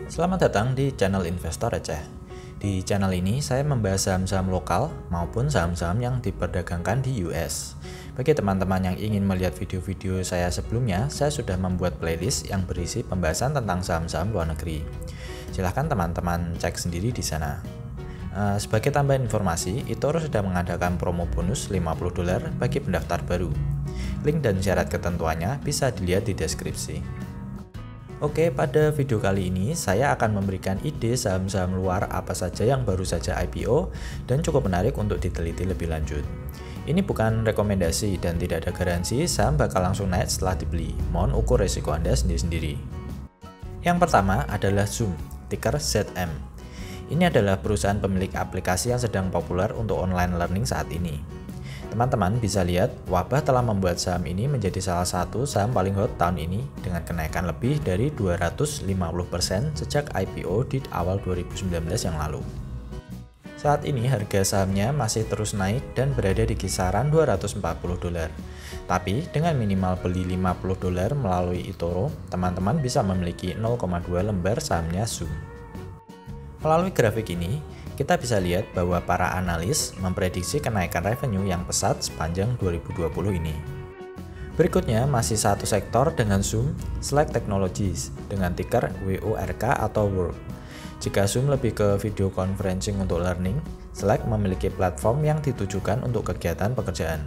Selamat datang di channel Investor Receh. Di channel ini saya membahas saham-saham lokal maupun saham-saham yang diperdagangkan di US. Bagi teman-teman yang ingin melihat video-video saya sebelumnya, saya sudah membuat playlist yang berisi pembahasan tentang saham-saham luar negeri. Silahkan teman-teman cek sendiri di sana. Sebagai tambahan informasi, eToro sudah mengadakan promo bonus $50 bagi pendaftar baru. Link dan syarat ketentuannya bisa dilihat di deskripsi. Oke, pada video kali ini saya akan memberikan ide saham-saham luar apa saja yang baru saja IPO dan cukup menarik untuk diteliti lebih lanjut. Ini bukan rekomendasi dan tidak ada garansi saham bakal langsung naik setelah dibeli. Mohon ukur resiko Anda sendiri-sendiri. Yang pertama adalah Zoom, ticker ZM. Ini adalah perusahaan pemilik aplikasi yang sedang populer untuk online learning saat ini. Teman-teman bisa lihat, wabah telah membuat saham ini menjadi salah satu saham paling hot tahun ini dengan kenaikan lebih dari 250% sejak IPO di awal 2019 yang lalu. Saat ini harga sahamnya masih terus naik dan berada di kisaran $240. Tapi dengan minimal beli $50 melalui eToro, teman-teman bisa memiliki 0,2 lembar sahamnya Zoom. Melalui grafik ini, kita bisa lihat bahwa para analis memprediksi kenaikan revenue yang pesat sepanjang 2020 ini. Berikutnya masih satu sektor dengan Zoom, Slack Technologies dengan ticker WORK atau Work. Jika Zoom lebih ke video conferencing untuk learning, Slack memiliki platform yang ditujukan untuk kegiatan pekerjaan.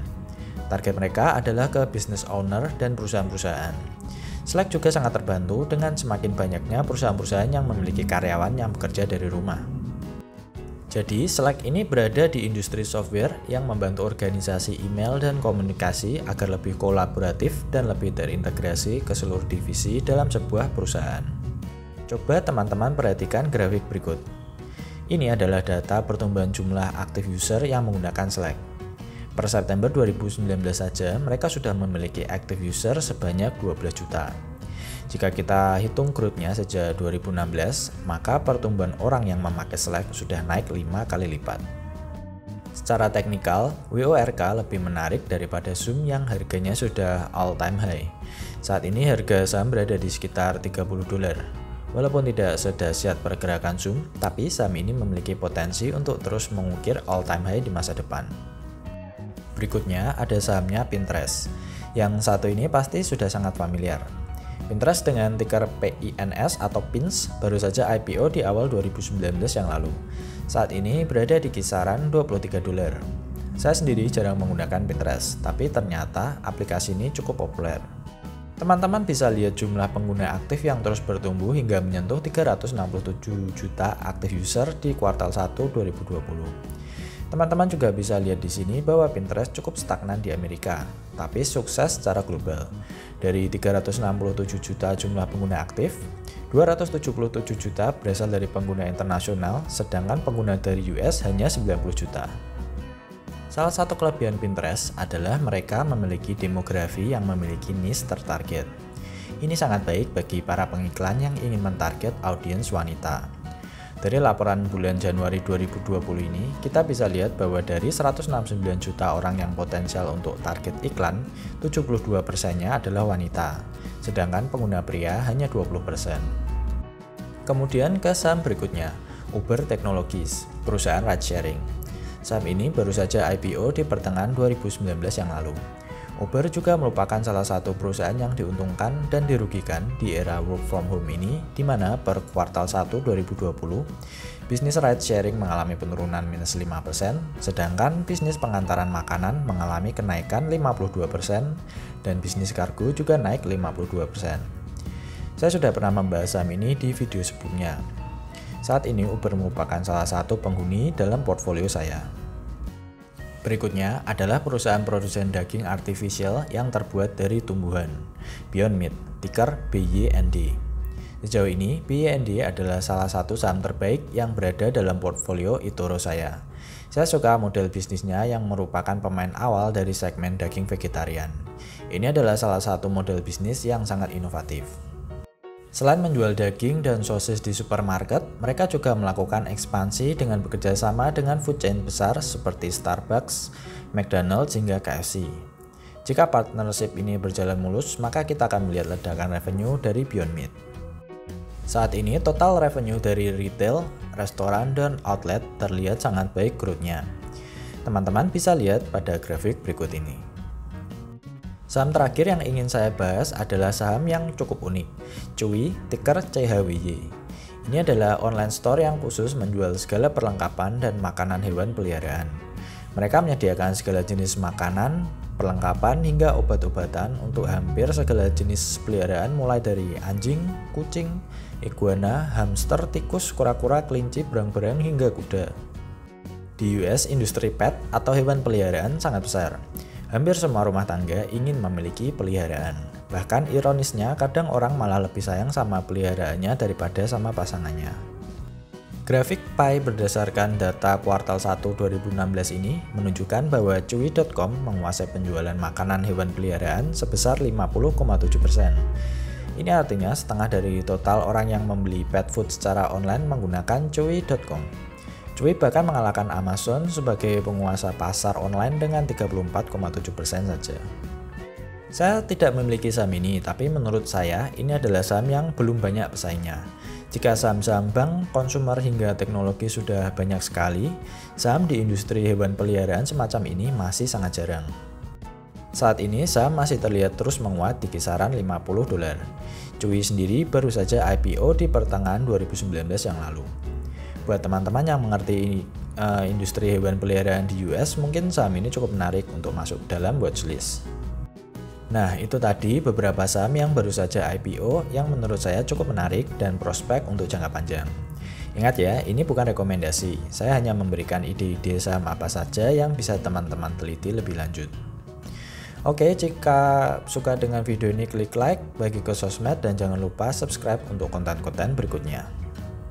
Target mereka adalah ke business owner dan perusahaan-perusahaan. Slack juga sangat terbantu dengan semakin banyaknya perusahaan-perusahaan yang memiliki karyawan yang bekerja dari rumah. Jadi, Slack ini berada di industri software yang membantu organisasi email dan komunikasi agar lebih kolaboratif dan lebih terintegrasi ke seluruh divisi dalam sebuah perusahaan. Coba teman-teman perhatikan grafik berikut. Ini adalah data pertumbuhan jumlah active user yang menggunakan Slack. Per September 2019 saja, mereka sudah memiliki active user sebanyak 12 juta. Jika kita hitung growth-nya sejak 2016, maka pertumbuhan orang yang memakai Slack sudah naik 5 kali lipat. Secara teknikal, WORK lebih menarik daripada Zoom yang harganya sudah all-time high. Saat ini harga saham berada di sekitar $30. Walaupun tidak sedahsyat pergerakan Zoom, tapi saham ini memiliki potensi untuk terus mengukir all-time high di masa depan. Berikutnya ada sahamnya Pinterest. Yang satu ini pasti sudah sangat familiar. Pinterest dengan ticker PINS atau PINS baru saja IPO di awal 2019 yang lalu. Saat ini berada di kisaran $23. Saya sendiri jarang menggunakan Pinterest, tapi ternyata aplikasi ini cukup populer. Teman-teman bisa lihat jumlah pengguna aktif yang terus bertumbuh hingga menyentuh 367 juta aktif user di kuartal 1 2020. Teman-teman juga bisa lihat di sini bahwa Pinterest cukup stagnan di Amerika, tapi sukses secara global. Dari 367 juta jumlah pengguna aktif, 277 juta berasal dari pengguna internasional, sedangkan pengguna dari US hanya 90 juta. Salah satu kelebihan Pinterest adalah mereka memiliki demografi yang memiliki niche tertarget. Ini sangat baik bagi para pengiklan yang ingin mentarget audiens wanita. Dari laporan bulan Januari 2020 ini, kita bisa lihat bahwa dari 169 juta orang yang potensial untuk target iklan, 72%-nya adalah wanita, sedangkan pengguna pria hanya 20%. Kemudian ke saham berikutnya, Uber Technologies, perusahaan ride sharing. Saham ini baru saja IPO di pertengahan 2019 yang lalu. Uber juga merupakan salah satu perusahaan yang diuntungkan dan dirugikan di era work from home ini, di mana per kuartal 1 2020, bisnis ride sharing mengalami penurunan minus 5%, sedangkan bisnis pengantaran makanan mengalami kenaikan 52%, dan bisnis kargo juga naik 52%. Saya sudah pernah membahas saham ini di video sebelumnya. Saat ini Uber merupakan salah satu penghuni dalam portfolio saya. Berikutnya adalah perusahaan produsen daging artifisial yang terbuat dari tumbuhan, Beyond Meat, ticker BYND. Sejauh ini, BYND adalah salah satu saham terbaik yang berada dalam portfolio eToro saya. Saya suka model bisnisnya yang merupakan pemain awal dari segmen daging vegetarian. Ini adalah salah satu model bisnis yang sangat inovatif. Selain menjual daging dan sosis di supermarket, mereka juga melakukan ekspansi dengan bekerja sama dengan food chain besar seperti Starbucks, McDonald's, hingga KFC. Jika partnership ini berjalan mulus, maka kita akan melihat ledakan revenue dari Beyond Meat. Saat ini total revenue dari retail, restoran, dan outlet terlihat sangat baik growth-nya. Teman-teman bisa lihat pada grafik berikut ini. Saham terakhir yang ingin saya bahas adalah saham yang cukup unik, Chewy, ticker CHWY. Ini adalah online store yang khusus menjual segala perlengkapan dan makanan hewan peliharaan. Mereka menyediakan segala jenis makanan, perlengkapan, hingga obat-obatan untuk hampir segala jenis peliharaan mulai dari anjing, kucing, iguana, hamster, tikus, kura-kura, kelinci, berang-berang, hingga kuda. Di US, industri pet atau hewan peliharaan sangat besar. Hampir semua rumah tangga ingin memiliki peliharaan. Bahkan ironisnya, kadang orang malah lebih sayang sama peliharaannya daripada sama pasangannya. Grafik pie berdasarkan data kuartal 1 2016 ini menunjukkan bahwa Chewy.com menguasai penjualan makanan hewan peliharaan sebesar 50,7%. Ini artinya setengah dari total orang yang membeli pet food secara online menggunakan Chewy.com. Chewy bahkan mengalahkan Amazon sebagai penguasa pasar online dengan 34,7% saja. Saya tidak memiliki saham ini, tapi menurut saya ini adalah saham yang belum banyak pesaingnya. Jika saham-saham bank, konsumer hingga teknologi sudah banyak sekali, saham di industri hewan peliharaan semacam ini masih sangat jarang. Saat ini saham masih terlihat terus menguat di kisaran $50. Chewy sendiri baru saja IPO di pertengahan 2019 yang lalu. Buat teman-teman yang mengerti industri hewan peliharaan di US, mungkin saham ini cukup menarik untuk masuk dalam watchlist. Nah, itu tadi beberapa saham yang baru saja IPO yang menurut saya cukup menarik dan prospek untuk jangka panjang. Ingat ya, ini bukan rekomendasi. Saya hanya memberikan ide-ide saham apa saja yang bisa teman-teman teliti lebih lanjut. Oke, jika suka dengan video ini klik like, bagi ke sosmed, dan jangan lupa subscribe untuk konten-konten berikutnya.